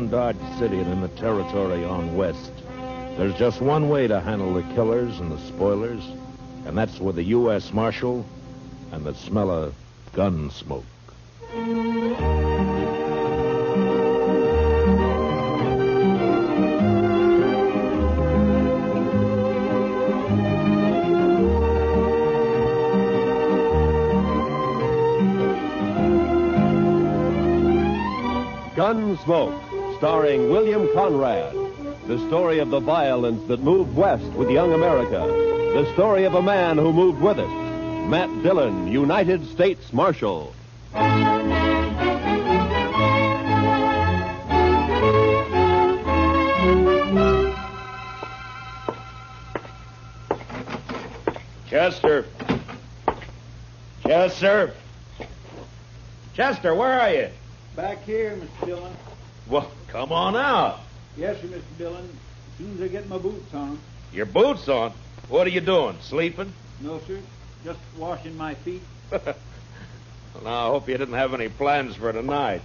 in Dodge City and in the territory on west, there's just one way to handle the killers and the spoilers, and that's with a U.S. Marshal and the smell of gun smoke. Gunsmoke, starring William Conrad. The story of the violence that moved west with young America. The story of a man who moved with it. Matt Dillon, United States Marshal. Chester. Chester. Chester, where are you? Back here, Mr. Dillon. Well, come on out. Yes, sir, Mr. Dillon. As soon as I get my boots on. Your boots on? What are you doing, sleeping? No, sir. Just washing my feet. Well, now, I hope you didn't have any plans for tonight.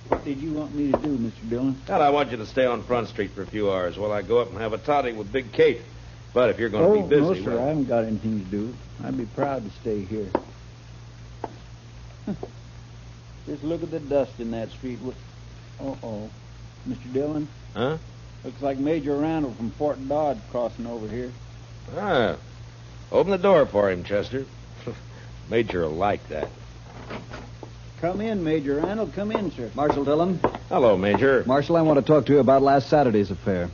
What did you want me to do, Mr. Dillon? Well, I want you to stay on Front Street for a few hours while I go up and have a toddy with Big Kate. But if you're going to be busy... No, sir, I haven't got anything to do. I'd be proud to stay here. Just look at the dust in that street. Uh-oh. Mr. Dillon? Huh? Looks like Major Randall from Fort Dodge crossing over here. Ah. Open the door for him, Chester. Major will like that. Come in, Major Randall. Come in, sir. Marshal Dillon. Hello, Major. Marshal, I want to talk to you about last Saturday's affair.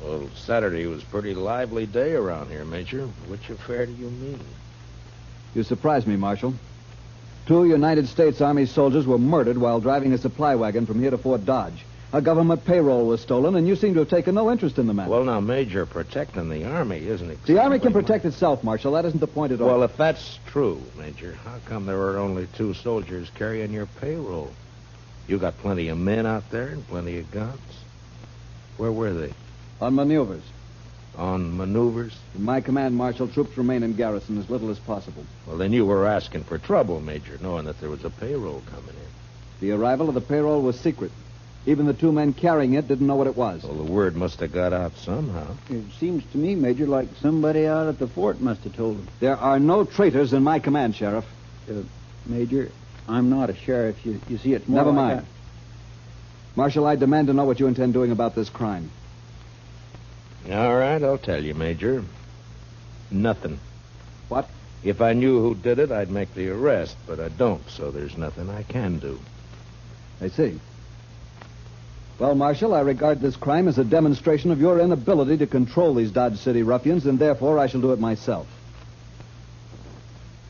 Well, Saturday was a pretty lively day around here, Major. Which affair do you mean? You surprised me, Marshal. 2 United States Army soldiers were murdered while driving a supply wagon from here to Fort Dodge. A government payroll was stolen, and you seem to have taken no interest in the matter. Well, now, Major, protecting the Army isn't exactly... The Army can protect itself, Marshal. That isn't the point at all. Well, if that's true, Major, how come there were only 2 soldiers carrying your payroll? You got plenty of men out there and plenty of guns. Where were they? On maneuvers. On maneuvers? In my command, Marshal, troops remain in garrison as little as possible. Well, then you were asking for trouble, Major, knowing that there was a payroll coming in. The arrival of the payroll was secret. Even the 2 men carrying it didn't know what it was. Well, the word must have got out somehow. It seems to me, Major, like somebody out at the fort must have told them. There are no traitors in my command, Sheriff. Major, I'm not a sheriff. You see, it's more Never like mind. Marshal, I demand to know what you intend doing about this crime. All right, I'll tell you, Major. Nothing. What? If I knew who did it, I'd make the arrest, but I don't, so there's nothing I can do. I see. Well, Marshal, I regard this crime as a demonstration of your inability to control these Dodge City ruffians, and therefore I shall do it myself.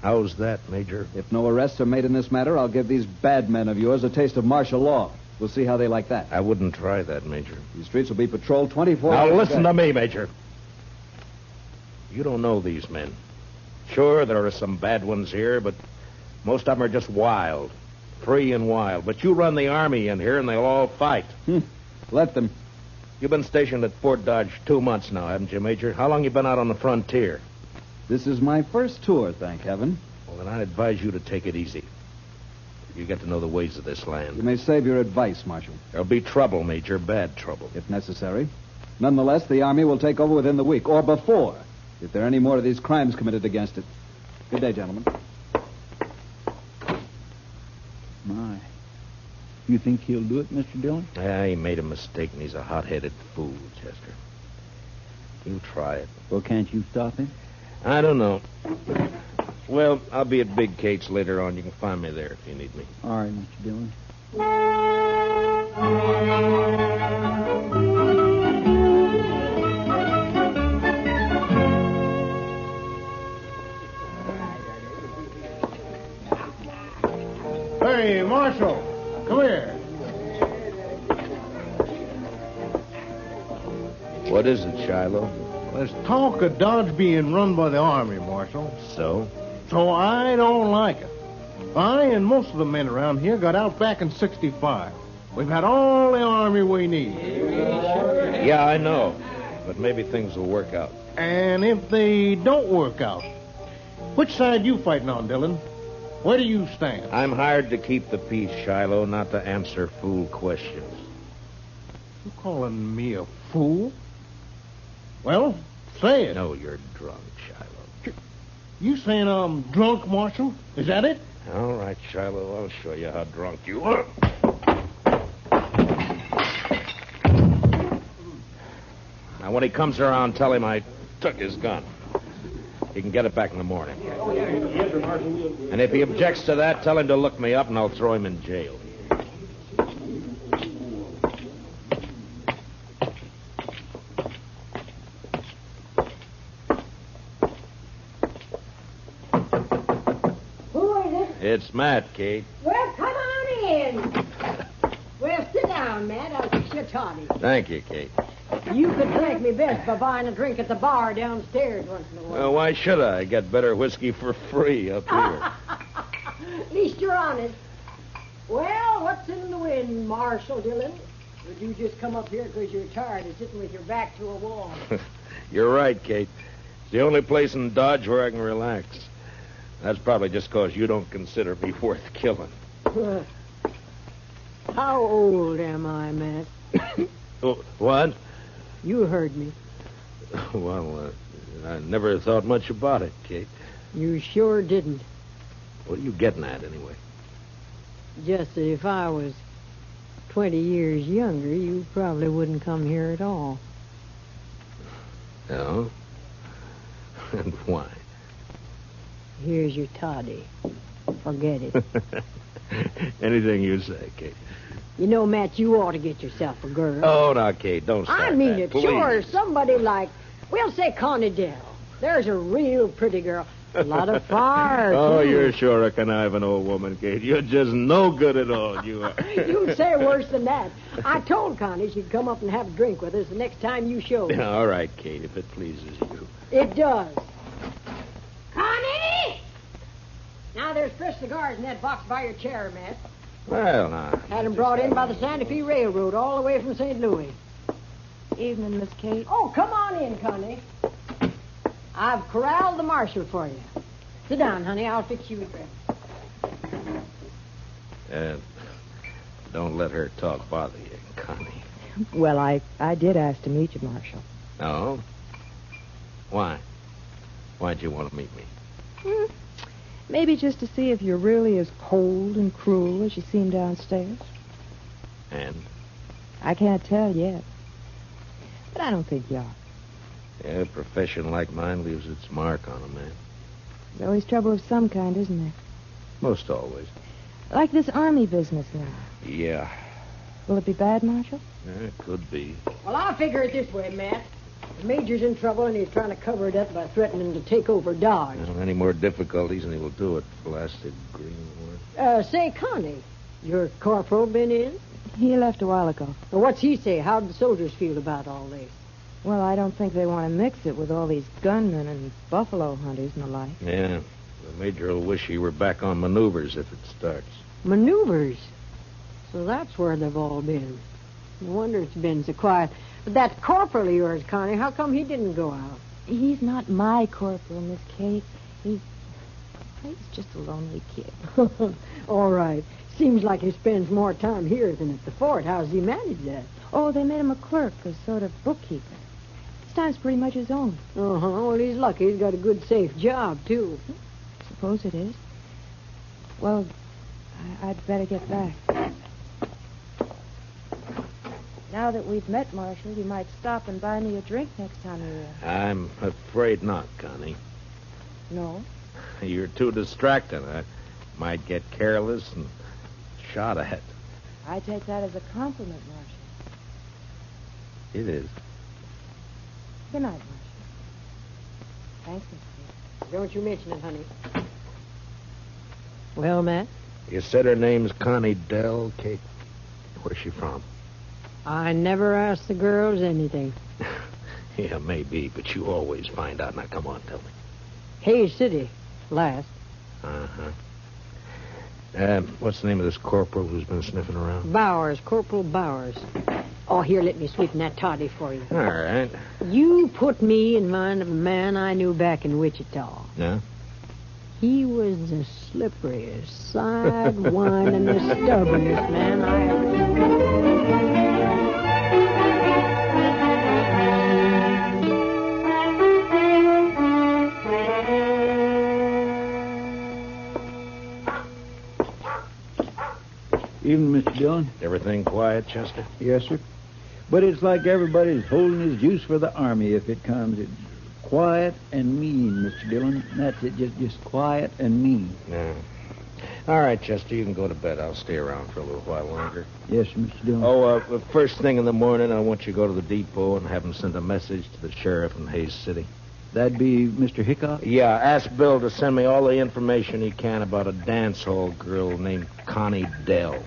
How's that, Major? If no arrests are made in this matter, I'll give these bad men of yours a taste of martial law. We'll see how they like that. I wouldn't try that, Major. These streets will be patrolled 24 hours. Now, listen to me, Major. You don't know these men. Sure, there are some bad ones here, but most of them are just wild. Free and wild. But you run the Army in here, and they'll all fight. Let them. You've been stationed at Fort Dodge 2 months now, haven't you, Major? How long you been out on the frontier? This is my first tour, thank heaven. Well, then I'd advise you to take it easy. You get to know the ways of this land. You may save your advice, Marshal. There'll be trouble, Major, bad trouble. If necessary. Nonetheless, the Army will take over within the week, or before, if there are any more of these crimes committed against it. Good day, gentlemen. My. You think he'll do it, Mr. Dillon? Yeah, he made a mistake, and he's a hot-headed fool, Chester. You try it. Well, can't you stop him? I don't know. Well, I'll be at Big Kate's later on. You can find me there if you need me. All right, Mr. Dillon. Hey, Marshal, come here. What is it, Shiloh? There's talk of Dodge being run by the Army, Marshal. So? So I don't like it. I and most of the men around here got out back in 65. We've had all the Army we need. Yeah, I know. But maybe things will work out. And if they don't work out, which side you fighting on, Dillon? Where do you stand? I'm hired to keep the peace, Shiloh, not to answer fool questions. You calling me a fool? Well, say it. No, you're drunk, Shiloh. You saying I'm drunk, Marshal? Is that it? All right, Shiloh, I'll show you how drunk you are. Now, when he comes around, tell him I took his gun. He can get it back in the morning. And if he objects to that, tell him to look me up and I'll throw him in jail. Who is it? It's Matt, Kate. Well, come on in. Well, sit down, Matt. I'll fix your toddy. Thank you, Kate. You could thank me best by buying a drink at the bar downstairs once in a while. Well, why should I? Get better whiskey for free up here. At least you're honest. Well, what's in the wind, Marshal Dillon? Would you just come up here because you're tired of sitting with your back to a wall? You're right, Kate. It's the only place in Dodge where I can relax. That's probably just because you don't consider me worth killing. How old am I, Matt? Oh, what? You heard me. Well, I never thought much about it, Kate. You sure didn't. What are you getting at, anyway? Just that if I was 20 years younger, you probably wouldn't come here at all. No? And why? Here's your toddy. Forget it. Anything you say, Kate. You know, Matt, you ought to get yourself a girl. Oh, now, Kate, don't start I mean that, it. please. Sure, somebody like, we'll say Connie Dell. There's a real pretty girl. A lot of fire, Oh, too. you're sure a conniving old woman, Kate. You're just no good at all, you are. You'd say worse than that. I told Connie she'd come up and have a drink with us the next time you showed. All right, Kate, if it pleases you. It does. Connie! Now, there's fresh cigars in that box by your chair, Matt. Well, now. Had them brought in by the Santa Fe Railroad all the way from St. Louis. Evening, Miss Kate. Oh, come on in, Connie. I've corralled the marshal for you. Sit down, honey. I'll fix you a drink. Don't let her talk bother you, Connie. Well, I did ask to meet you, Marshal. No? Why? Why'd you want to meet me? Maybe just to see if you're really as cold and cruel as you seem downstairs. And? I can't tell yet. But I don't think you are. Yeah, a profession like mine leaves its mark on a man. There's always trouble of some kind, isn't there? Most always. Like this army business now. Yeah. Will it be bad, Marshal? Yeah, it could be. Well, I'll figure it this way, Matt. The Major's in trouble, and he's trying to cover it up by threatening to take over Dodge. Well, any more difficulties, and he will do it. Blasted greenwood. Say, Connie, your corporal been in? He left a while ago. Well, what's he say? How do the soldiers feel about all this? Well, I don't think they want to mix it with all these gunmen and buffalo hunters and the like. Yeah. The Major will wish he were back on maneuvers if it starts. Maneuvers? So that's where they've all been. No wonder it's been so quiet. But that corporal of yours, Connie, how come he didn't go out? He's not my corporal, Miss Kate. He's just a lonely kid. All right. Seems like he spends more time here than at the fort. How does he manage that? Oh, they made him a clerk, a sort of bookkeeper. His time's pretty much his own. Uh-huh. Well, he's lucky. He's got a good, safe job, too. Suppose it is. Well, I'd better get back. Now that we've met, Marshal, you might stop and buy me a drink next time you're here. I'm afraid not, Connie. No? You're too distracting. I might get careless and shot at. I take that as a compliment, Marshal. It is. Good night, Marshal. Thanks, Miss Kate. Don't you mention it, honey. Well, Matt? You said her name's Connie Dell, Kate. Where's she from? I never ask the girls anything. Yeah, maybe, but you always find out. Now, come on, tell me. Hayes City, last. Uh-huh. What's the name of this corporal who's been sniffing around? Bowers, Corporal Bowers. Oh, here, let me sweeten that toddy for you. All right. You put me in mind of a man I knew back in Wichita. Yeah? He was the slipperiest, sidewindingest, stubbornest man I ever Evening, Mr. Dillon. Everything quiet, Chester? Yes, sir. But it's like everybody's holding his juice for the Army if it comes. It's quiet and mean, Mr. Dillon. That's it, just quiet and mean. Yeah. All right, Chester, you can go to bed. I'll stay around for a little while longer. Yes, sir, Mr. Dillon. Oh, first thing in the morning, I want you to go to the depot and have him send a message to the sheriff in Hayes City. That'd be Mr. Hickok? Yeah, ask Bill to send me all the information he can about a dance hall girl named Connie Dell.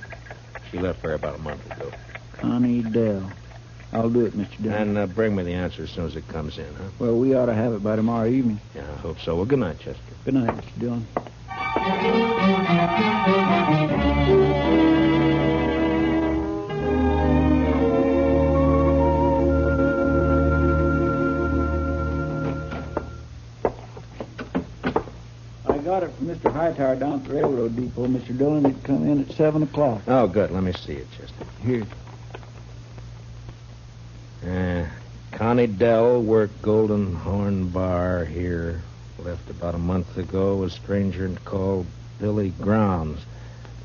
She left there about a month ago. Connie Dell. I'll do it, Mr. Dillon. And bring me the answer as soon as it comes in, huh? Well, we ought to have it by tomorrow evening. Yeah, I hope so. Well, good night, Chester. Good night, Mr. Dillon. I got it from Mr. Hightower down at the railroad depot, Mr. Dillon. It come in at 7 o'clock. Oh, good. Let me see it, Chester. Here. Connie Dell worked Golden Horn Bar here. Left about a month ago. A stranger called Billy Grounds.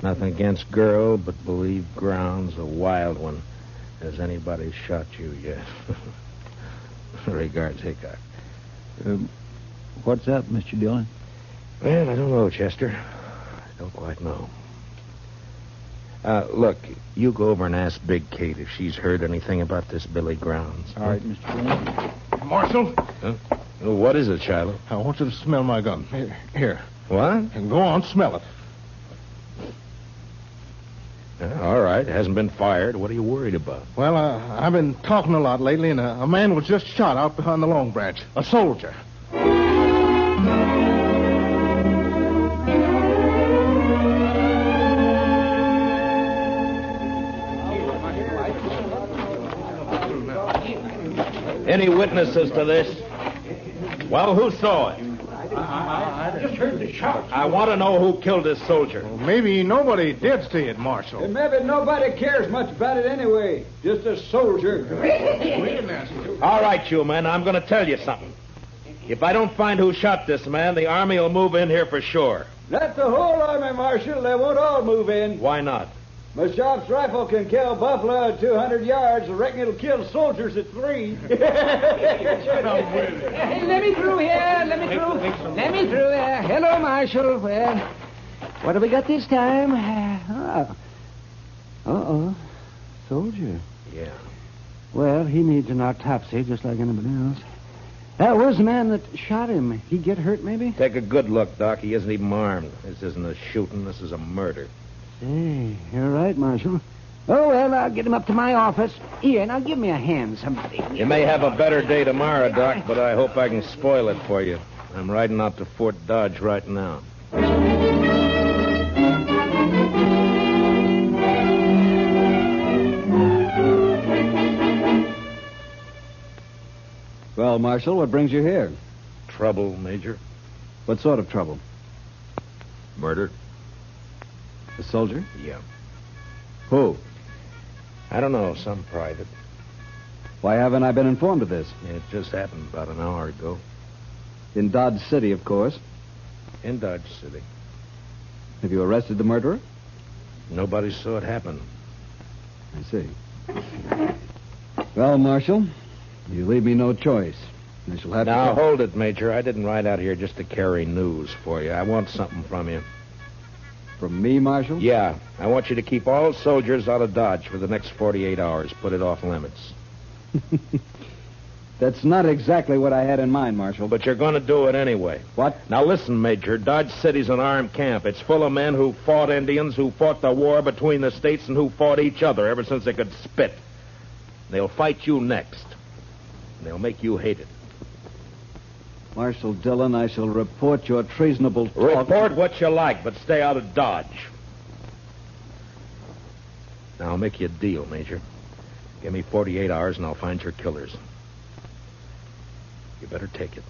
Nothing against girl, but believe Grounds a wild one. Has anybody shot you yet? Regards, Hickok. What's up, Mr. Dillon? Well, I don't know, Chester. I don't quite know. Look, you go over and ask Big Kate if she's heard anything about this Billy Grounds. All right, Mr. Dillon. Marshal, Huh? Well, what is it, Shiloh? I want you to smell my gun. Here. What? And go on, smell it. All right. It hasn't been fired. What are you worried about? Well, I've been talking a lot lately, and a man was just shot out behind the Long Branch. A soldier. Any witnesses to this? Well, who saw it? I just heard the shot. I want to know who killed this soldier. Well, maybe nobody did see it, Marshal. And maybe nobody cares much about it anyway. Just a soldier. All right, you men, I'm going to tell you something. If I don't find who shot this man, the Army will move in here for sure. That's the whole army, Marshal. They won't all move in. Why not? My shop's rifle can kill buffalo at 200 yards. I reckon it'll kill soldiers at 3. Hey, let me through here. Let me through there. Hello, Marshal. Well, what have we got this time? Uh-oh. Soldier. Yeah. Well, he needs an autopsy just like anybody else. Where's the man that shot him? He get hurt, maybe? Take a good look, Doc. He isn't even armed. This isn't a shooting. This is a murder. Hey, you're right, Marshal. Oh, well, I'll get him up to my office. Here, now give me a hand, somebody. You may have a better day tomorrow, Doc, but I hope I can spoil it for you. I'm riding out to Fort Dodge right now. Well, Marshal, what brings you here? Trouble, Major? What sort of trouble? Murder? A soldier? Yeah. Who? I don't know, some private. Why haven't I been informed of this? It just happened about an hour ago. In Dodge City, of course. In Dodge City. Have you arrested the murderer? Nobody saw it happen. I see. Well, Marshal, you leave me no choice. I shall have Now, to... hold it, Major. I didn't ride out here just to carry news for you. I want something from you. From me, Marshal? Yeah. I want you to keep all soldiers out of Dodge for the next 48 hours. Put it off limits. That's not exactly what I had in mind, Marshal. But you're going to do it anyway. What? Now, listen, Major. Dodge City's an armed camp. It's full of men who fought Indians, who fought the war between the states, and who fought each other ever since they could spit. They'll fight you next. And they'll make you hate it. Marshal Dillon, I shall report your treasonable talk. Report what you like, but stay out of Dodge. Now, I'll make you a deal, Major. Give me 48 hours, and I'll find your killers. You better take it.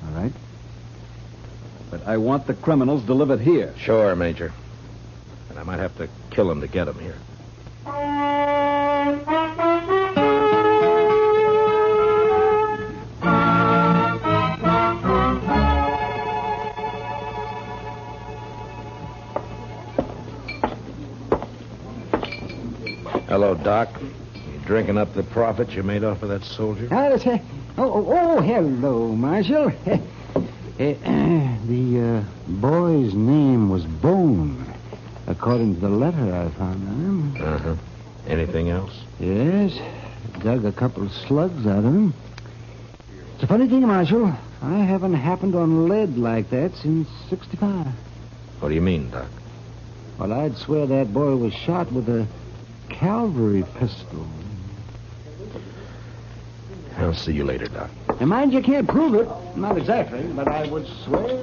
All right. I want the criminals delivered here. Sure, Major. And I might have to kill him to get him here. Hello, Doc. You drinking up the profit you made off of that soldier? Hello, Marshal. The boy's name was Bone, according to the letter I found on him. Uh-huh. Anything else? Yes, dug a couple of slugs out of him. It's a funny thing, Marshal. I haven't happened on lead like that since 65. What do you mean, Doc? Well, I'd swear that boy was shot with a cavalry pistol. I'll see you later, Doc. And mind you can't prove it. Not exactly, but I would swear.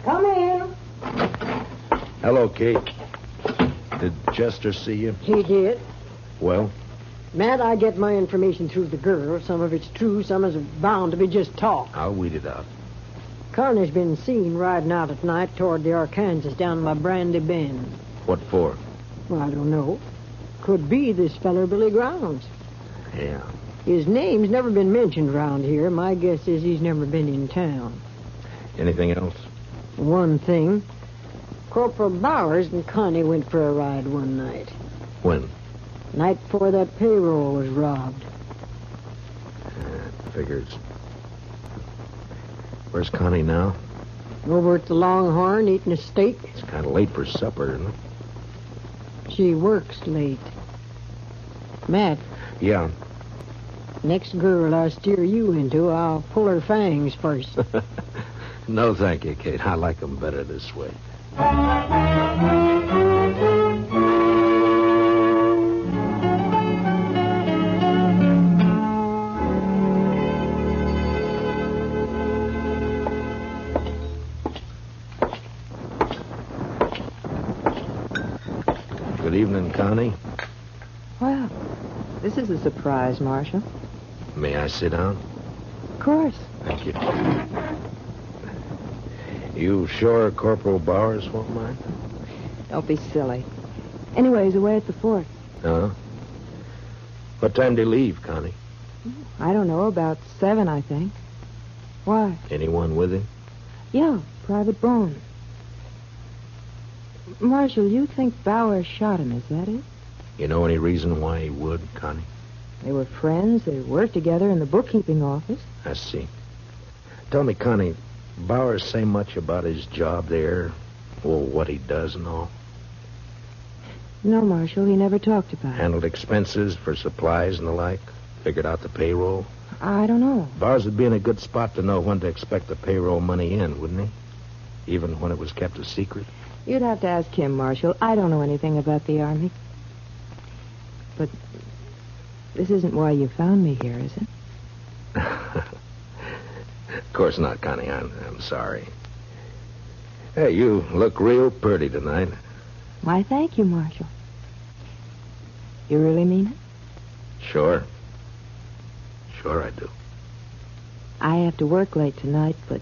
Come in. Hello, Kate. Did Chester see you? He did. Well? Matt, I get my information through the girl. Some of it's true, some is bound to be just talk. I'll weed it out. Carney's been seen riding out at night toward the Arkansas down by Brandy Bend. What for? Well, I don't know. Could be this feller Billy Grounds. Yeah. His name's never been mentioned around here. My guess is he's never been in town. Anything else? One thing. Corporal Bowers and Connie went for a ride one night. When? Night before that payroll was robbed. Figures. Where's Connie now? Over at the Longhorn eating a steak. It's kind of late for supper, isn't it? She works late. Matt, Yeah. next girl I steer you into, I'll pull her fangs first. No, thank you, Kate. I like them better this way. Good evening, Connie. Well, this is a surprise, Marshal. May I sit down? Of course. Thank you. You sure Corporal Bowers won't mind? Don't be silly. Anyway, he's away at the fort. Huh? What time do you leave, Connie? I don't know, about 7, I think. Why? Anyone with him? Yeah, Private Bone. Marshal, you think Bowers shot him, is that it? You know any reason why he would, Connie? They were friends. They worked together in the bookkeeping office. I see. Tell me, Connie, Bowers say much about his job there? Well, what he does and all? No, Marshal, he never talked about it. Handled expenses for supplies and the like? Figured out the payroll? I don't know. Bowers would be in a good spot to know when to expect the payroll money in, wouldn't he? Even when it was kept a secret? You'd have to ask him, Marshal. I don't know anything about the Army. But this isn't why you found me here, is it? Of course not, Connie. I'm sorry. Hey, you look real pretty tonight. Why, thank you, Marshal. You really mean it? Sure. Sure I do. I have to work late tonight, but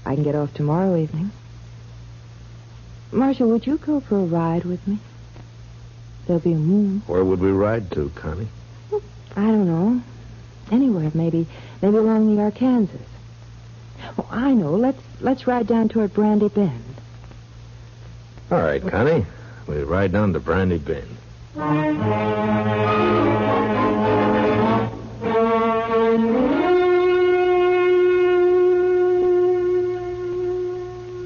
I can get off tomorrow evening. Marshal, would you go for a ride with me? There'll be a moon. Where would we ride to, Connie? I don't know. Anywhere, maybe along the Arkansas. Oh, I know. Let's ride down toward Brandy Bend. All right, Connie. We'll ride down to Brandy Bend.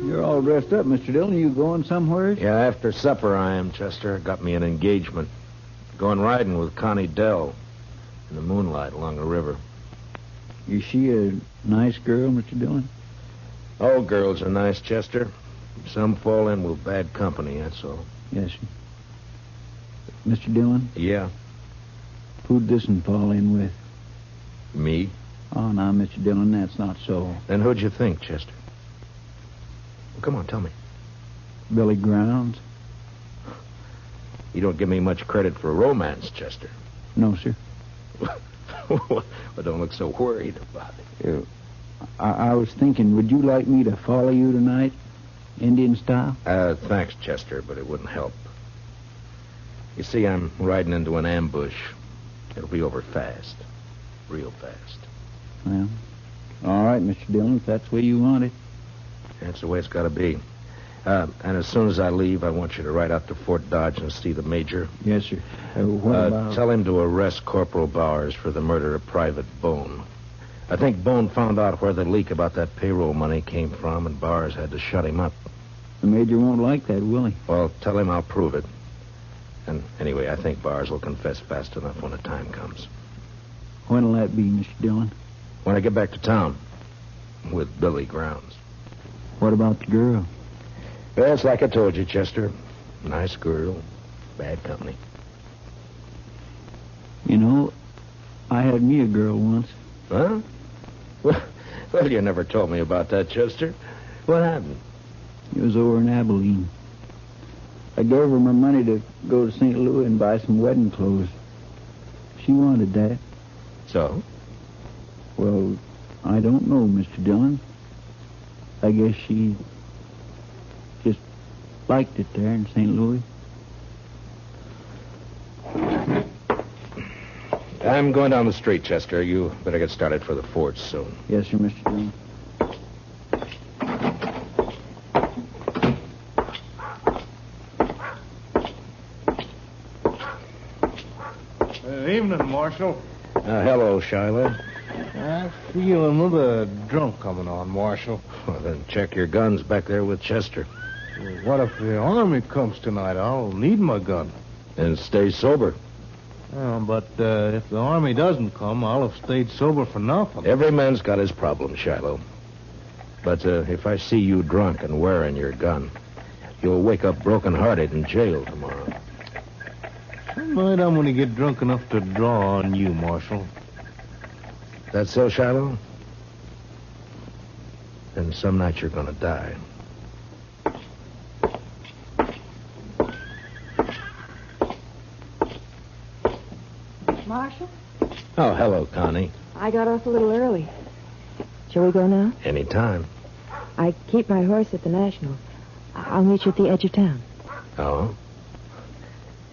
You're all dressed up, Mr. Dillon. Are you going somewhere? Yeah, after supper I am, Chester. Got me an engagement. Going riding with Connie Dell in the moonlight along the river. Is she a nice girl, Mr. Dillon? All girls are nice, Chester. Some fall in with bad company, that's all. Yes, sir. Mr. Dillon, Yeah, who'd this one fall in with? me? Oh, now, Mr. Dillon, that's not so. Then who'd you think, Chester? Well, come on, tell me. Billy Grounds? You don't give me much credit for romance, Chester. No, sir. Well, don't look so worried about it. I was thinking, would you like me to follow you tonight, Indian style? Thanks, Chester, but it wouldn't help. You see, I'm riding into an ambush. It'll be over fast. Real fast. Well, all right, Mr. Dillon, if that's the way you want it. That's the way it's got to be. And as soon as I leave, I want you to ride out to Fort Dodge and see the major. Yes, sir. What about... Tell him to arrest Corporal Bowers for the murder of Private Bone. I think Bone found out where the leak about that payroll money came from, and Bowers had to shut him up. The major won't like that, will he? Well, tell him I'll prove it. And anyway, I think Bowers will confess fast enough when the time comes. When'll that be, Mr. Dillon? When I get back to town with Billy Grounds. What about the girl? Well, it's like I told you, Chester. Nice girl, bad company. You know, I had me a girl once. Huh? Well, you never told me about that, Chester. What happened? It was over in Abilene. I gave her my money to go to St. Louis and buy some wedding clothes. She wanted that. So? Well, I don't know, Mr. Dillon. I guess she just liked it there in St. Louis. I'm going down the street, Chester. You better get started for the fort soon. Yes, sir, Mr. Dillon. Evening, Marshal. Hello, Shiloh. I feel another drunk coming on, Marshal. Well, then check your guns back there with Chester. What if the army comes tonight? I'll need my gun. And stay sober. But if the army doesn't come, I'll have stayed sober for nothing. Every man's got his problem, Shiloh. But if I see you drunk and wearing your gun, you'll wake up broken-hearted in jail tomorrow. Tonight I'm going to get drunk enough to draw on you, Marshal. That so, Shiloh? Then some night you're going to die. Marshal? Oh, hello, Connie. I got off a little early. Shall we go now? Anytime. I keep my horse at the National. I'll meet you at the edge of town. Oh?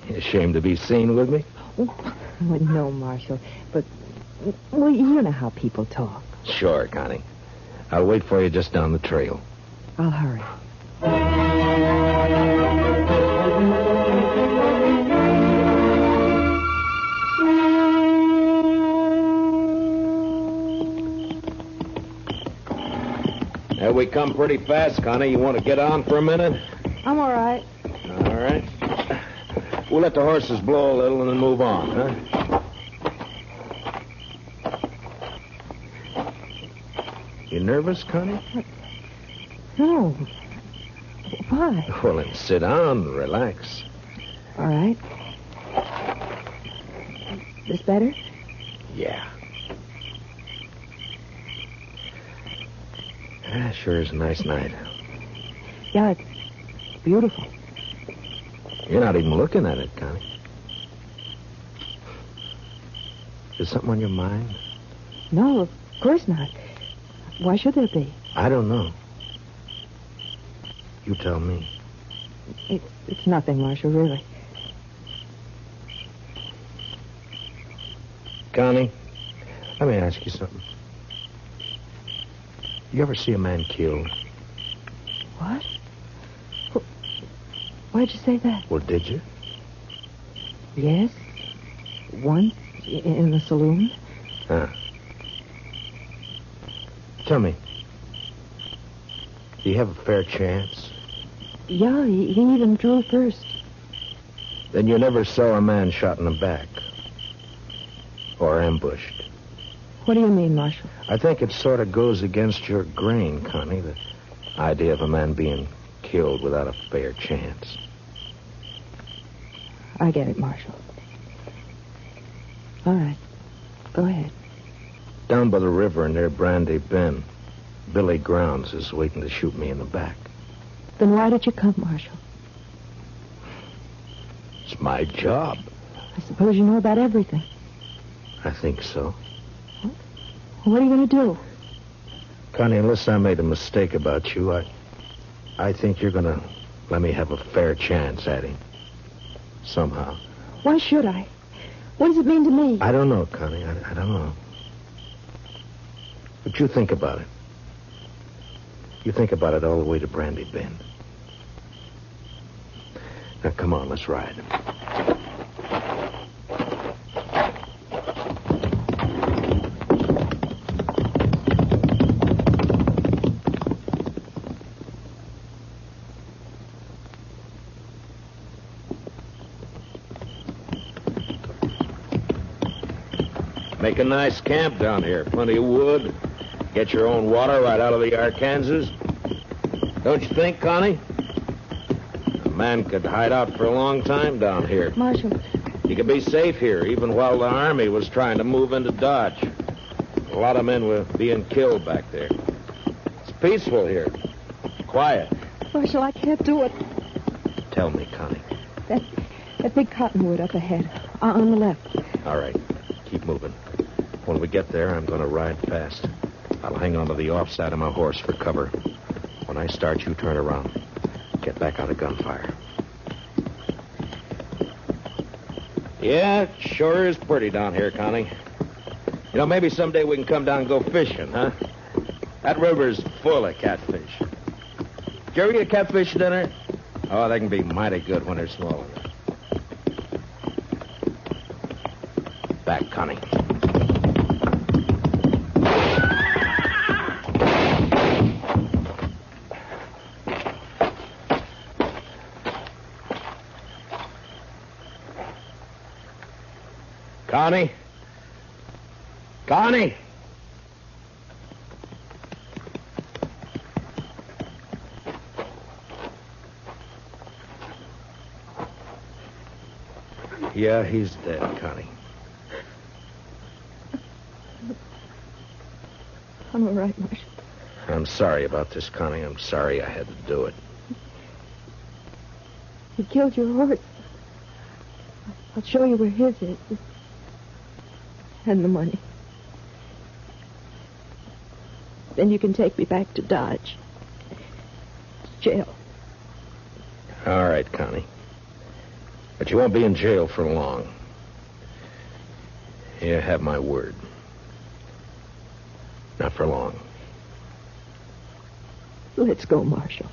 You ashamed to be seen with me? Oh, no, Marshal. But, well, you know how people talk. Sure, Connie. I'll wait for you just down the trail. I'll hurry. We come pretty fast, Connie. You want to get on for a minute? I'm all right. All right. We'll let the horses blow a little and then move on, huh? You nervous, Connie? No. Why? Well, then sit down and relax. All right. This better? Yeah. Sure is a nice night. Yeah, it's beautiful. You're not even looking at it, Connie. Is something on your mind? No, of course not. Why should there be? I don't know. You tell me. It's nothing, Marshal, really. Connie, let me ask you something. You ever see a man killed? What? Why'd you say that? Well, did you? Yes. Once in the saloon. Huh. Tell me, do you have a fair chance? Yeah, he even drew first. Then you never saw a man shot in the back? Or ambushed? What do you mean, Marshal? I think it sort of goes against your grain, Connie, the idea of a man being killed without a fair chance. I get it, Marshal. All right. Go ahead. Down by the river near Brandy Bend, Billy Grounds is waiting to shoot me in the back. Then why did you come, Marshal? It's It's my job. I suppose you know about everything. I think so. What are you going to do? Connie, unless I made a mistake about you, I think you're going to let me have a fair chance at him. Somehow. Why should I? What does it mean to me? I don't know, Connie. I don't know. But you think about it. You think about it all the way to Brandy Bend. Now, come on, let's ride. Make a nice camp down here. Plenty of wood. Get your own water right out of the Arkansas. Don't you think, Connie? A man could hide out for a long time down here. Marshal. He could be safe here, even while the Army was trying to move into Dodge. A lot of men were being killed back there. It's peaceful here. Quiet. Marshal, I can't do it. Tell me, Connie. That big cottonwood up ahead. On the left. All right. Keep moving. When we get there, I'm going to ride fast. I'll hang on to the offside of my horse for cover. When I start, you turn around. Get back out of gunfire. Yeah, it sure is pretty down here, Connie. You know, maybe someday we can come down and go fishing, huh? That river's full of catfish. Did you ever eat a catfish dinner? Oh, they can be mighty good when they're small. Back, Connie. Connie? Connie? Yeah, he's dead, Connie. I'm all right, Marshal. I'm sorry about this, Connie. I'm sorry I had to do it. He killed your horse. I'll show you where his is. And the money. Then you can take me back to Dodge. Jail. All right, Connie. But you won't be in jail for long. You have my word. Not for long. Let's go, Marshal.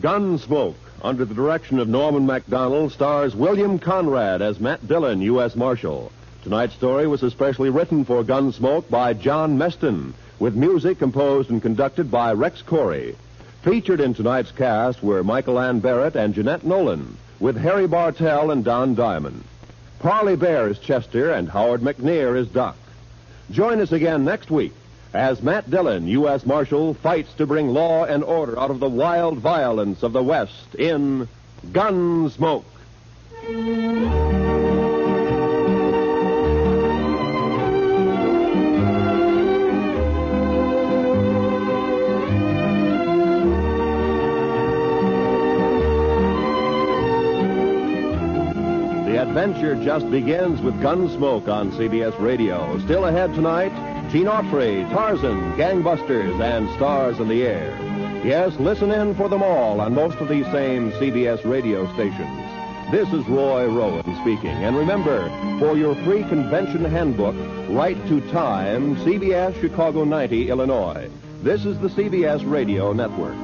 Gunsmoke, under the direction of Norman MacDonald, stars William Conrad as Matt Dillon, U.S. Marshal. Tonight's story was especially written for Gunsmoke by John Meston, with music composed and conducted by Rex Corey. Featured in tonight's cast were Michael Ann Barrett and Jeanette Nolan, with Harry Bartell and Don Diamond. Parley Bear is Chester, and Howard McNear is Doc. Join us again next week as Matt Dillon, U.S. Marshal, fights to bring law and order out of the wild violence of the West in Gunsmoke. The adventure just begins with Gunsmoke on CBS Radio. Still ahead tonight, Gene Autry, Tarzan, Gangbusters, and Stars in the Air. Yes, listen in for them all on most of these same CBS radio stations. This is Roy Rowan speaking. And remember, for your free convention handbook, write to Time, CBS, Chicago 90, Illinois. This is the CBS Radio Network.